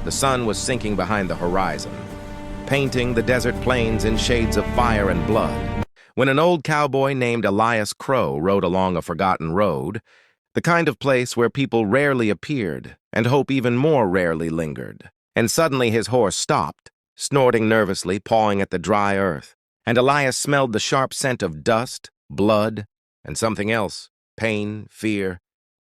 The sun was sinking behind the horizon, painting the desert plains in shades of fire and blood, when an old cowboy named Elias Crow rode along a forgotten road, the kind of place where people rarely appeared and hope even more rarely lingered. And suddenly his horse stopped, snorting nervously, pawing at the dry earth, and Elias smelled the sharp scent of dust, blood, and something else: pain, fear,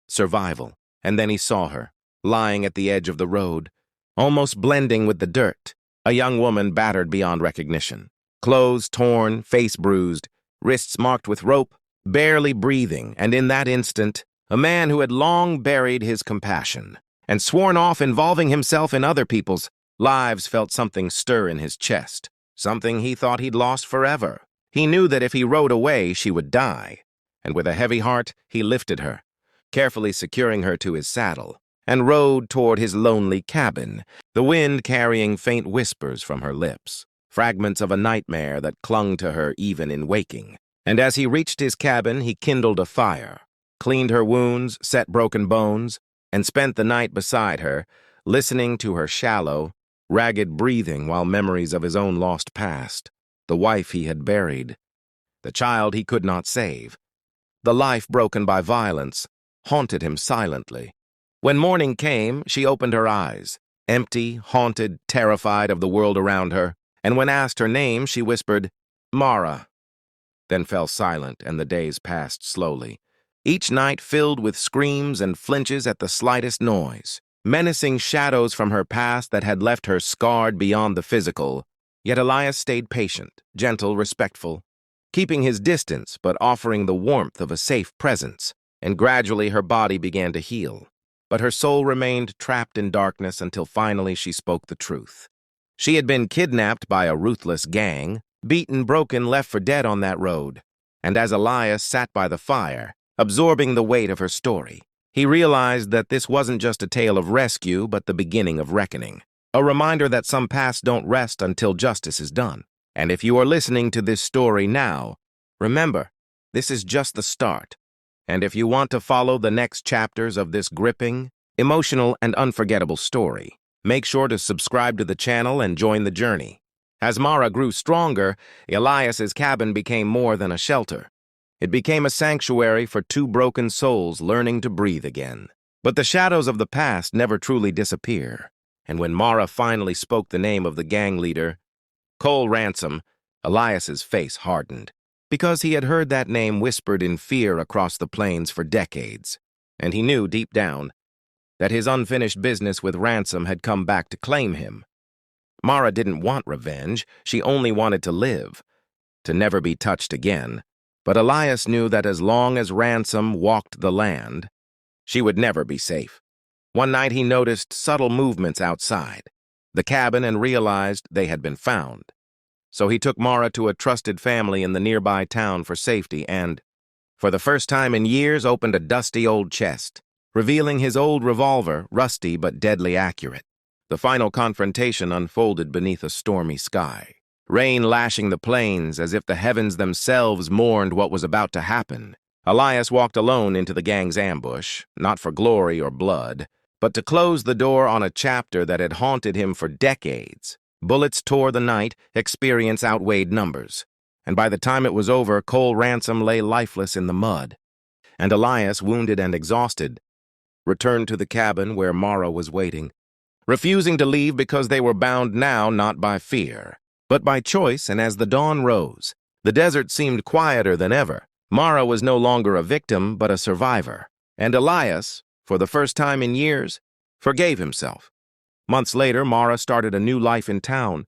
survival. And then he saw her, lying at the edge of the road, almost blending with the dirt, a young woman battered beyond recognition. Clothes torn, face bruised, wrists marked with rope, barely breathing, and in that instant, a man who had long buried his compassion and sworn off involving himself in other people's lives felt something stir in his chest, something he thought he'd lost forever. He knew that if he rode away, she would die, and with a heavy heart, he lifted her, carefully securing her to his saddle, and rode toward his lonely cabin, the wind carrying faint whispers from her lips, fragments of a nightmare that clung to her even in waking. And as he reached his cabin, he kindled a fire, cleaned her wounds, set broken bones, and spent the night beside her, listening to her shallow, ragged breathing while memories of his own lost past, the wife he had buried, the child he could not save, the life broken by violence, haunted him silently. When morning came, she opened her eyes, empty, haunted, terrified of the world around her, and when asked her name, she whispered, "Mara," then fell silent, and the days passed slowly, each night filled with screams and flinches at the slightest noise, menacing shadows from her past that had left her scarred beyond the physical. Yet Elias stayed patient, gentle, respectful, keeping his distance but offering the warmth of a safe presence, and gradually her body began to heal. But her soul remained trapped in darkness until finally she spoke the truth. She had been kidnapped by a ruthless gang, beaten, broken, left for dead on that road. And as Elias sat by the fire, absorbing the weight of her story, he realized that this wasn't just a tale of rescue, but the beginning of reckoning. A reminder that some pasts don't rest until justice is done. And if you are listening to this story now, remember, this is just the start. And if you want to follow the next chapters of this gripping, emotional, and unforgettable story, make sure to subscribe to the channel and join the journey. As Mara grew stronger, Elias's cabin became more than a shelter. It became a sanctuary for two broken souls learning to breathe again. But the shadows of the past never truly disappear. And when Mara finally spoke the name of the gang leader, Cole Ransom, Elias's face hardened, because he had heard that name whispered in fear across the plains for decades. And he knew deep down that his unfinished business with Ransom had come back to claim him. Mara didn't want revenge. She only wanted to live, to never be touched again. But Elias knew that as long as Ransom walked the land, she would never be safe. One night he noticed subtle movements outside the cabin and realized they had been found. So he took Mara to a trusted family in the nearby town for safety and, for the first time in years, opened a dusty old chest, revealing his old revolver, rusty but deadly accurate. The final confrontation unfolded beneath a stormy sky, rain lashing the plains as if the heavens themselves mourned what was about to happen. Elias walked alone into the gang's ambush, not for glory or blood, but to close the door on a chapter that had haunted him for decades. Bullets tore the night, experience outweighed numbers, and by the time it was over, Cole Ransom lay lifeless in the mud, and Elias, wounded and exhausted, returned to the cabin where Mara was waiting, refusing to leave because they were bound now not by fear, but by choice. And as the dawn rose, the desert seemed quieter than ever. Mara was no longer a victim, but a survivor. And Elias, for the first time in years, forgave himself. Months later, Mara started a new life in town,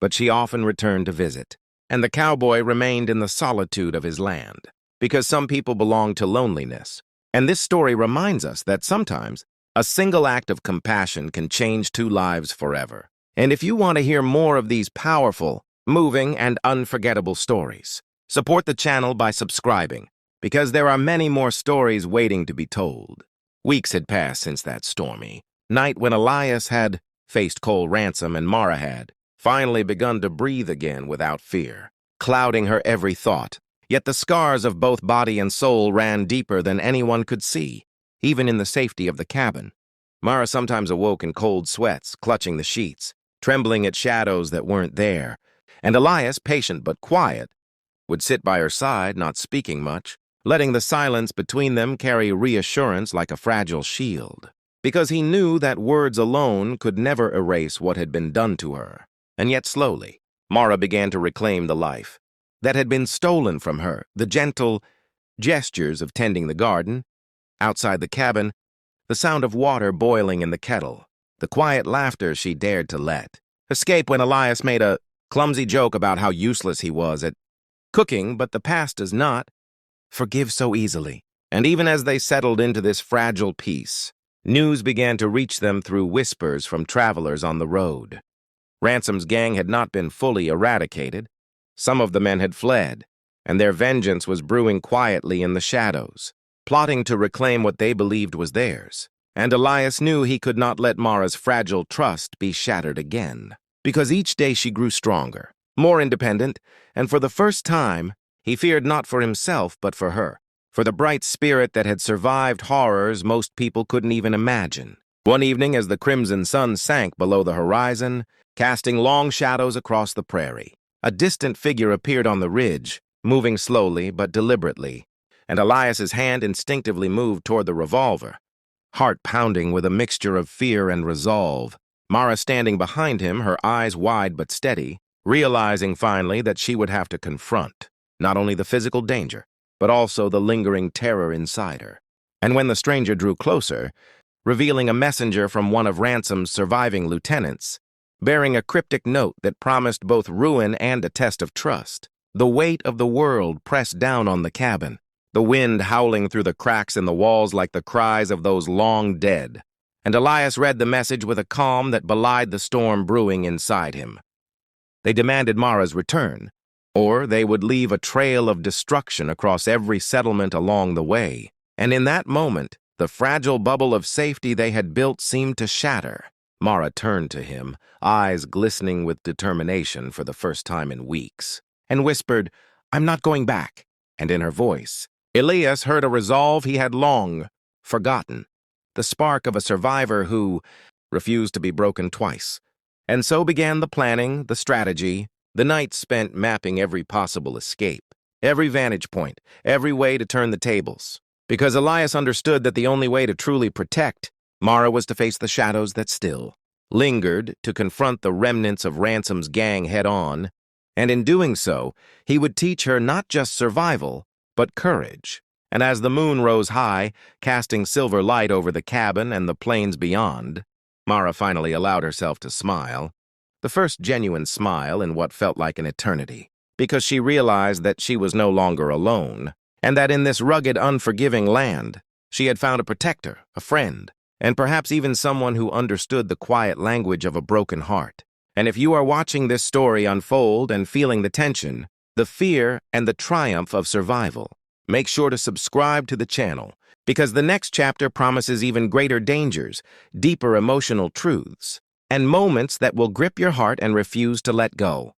but she often returned to visit. And the cowboy remained in the solitude of his land, because some people belong to loneliness. And this story reminds us that sometimes a single act of compassion can change two lives forever. And if you want to hear more of these powerful, moving, and unforgettable stories, support the channel by subscribing, because there are many more stories waiting to be told. Weeks had passed since that stormy night when Elias had faced Cole Ransom and Mara had finally begun to breathe again without fear, clouding her every thought. Yet the scars of both body and soul ran deeper than anyone could see, even in the safety of the cabin. Mara sometimes awoke in cold sweats, clutching the sheets, trembling at shadows that weren't there. And Elias, patient but quiet, would sit by her side, not speaking much, letting the silence between them carry reassurance like a fragile shield. Because he knew that words alone could never erase what had been done to her. And yet slowly, Mara began to reclaim the life that had been stolen from her, the gentle gestures of tending the garden, outside the cabin, the sound of water boiling in the kettle, the quiet laughter she dared to let escape when Elias made a clumsy joke about how useless he was at cooking, but the past does not forgive so easily. And even as they settled into this fragile peace, news began to reach them through whispers from travelers on the road. Ransom's gang had not been fully eradicated. Some of the men had fled, and their vengeance was brewing quietly in the shadows, plotting to reclaim what they believed was theirs. And Elias knew he could not let Mara's fragile trust be shattered again, because each day she grew stronger, more independent, and for the first time, he feared not for himself but for her, for the bright spirit that had survived horrors most people couldn't even imagine. One evening, as the crimson sun sank below the horizon, casting long shadows across the prairie, a distant figure appeared on the ridge, moving slowly but deliberately, and Elias's hand instinctively moved toward the revolver, heart pounding with a mixture of fear and resolve. Mara standing behind him, her eyes wide but steady, realizing finally that she would have to confront not only the physical danger, but also the lingering terror inside her. And when the stranger drew closer, revealing a messenger from one of Ransom's surviving lieutenants, bearing a cryptic note that promised both ruin and a test of trust, the weight of the world pressed down on the cabin, the wind howling through the cracks in the walls like the cries of those long dead. And Elias read the message with a calm that belied the storm brewing inside him. They demanded Mara's return, or they would leave a trail of destruction across every settlement along the way. And in that moment, the fragile bubble of safety they had built seemed to shatter. Mara turned to him, eyes glistening with determination for the first time in weeks, and whispered, "I'm not going back." And in her voice, Elias heard a resolve he had long forgotten, the spark of a survivor who refused to be broken twice. And so began the planning, the strategy, the night spent mapping every possible escape, every vantage point, every way to turn the tables. Because Elias understood that the only way to truly protect Mara was to face the shadows that still lingered, to confront the remnants of Ransom's gang head-on, and in doing so, he would teach her not just survival, but courage. And as the moon rose high, casting silver light over the cabin and the plains beyond, Mara finally allowed herself to smile, the first genuine smile in what felt like an eternity, because she realized that she was no longer alone, and that in this rugged, unforgiving land, she had found a protector, a friend, and perhaps even someone who understood the quiet language of a broken heart. And if you are watching this story unfold and feeling the tension, the fear, and the triumph of survival, make sure to subscribe to the channel, because the next chapter promises even greater dangers, deeper emotional truths, and moments that will grip your heart and refuse to let go.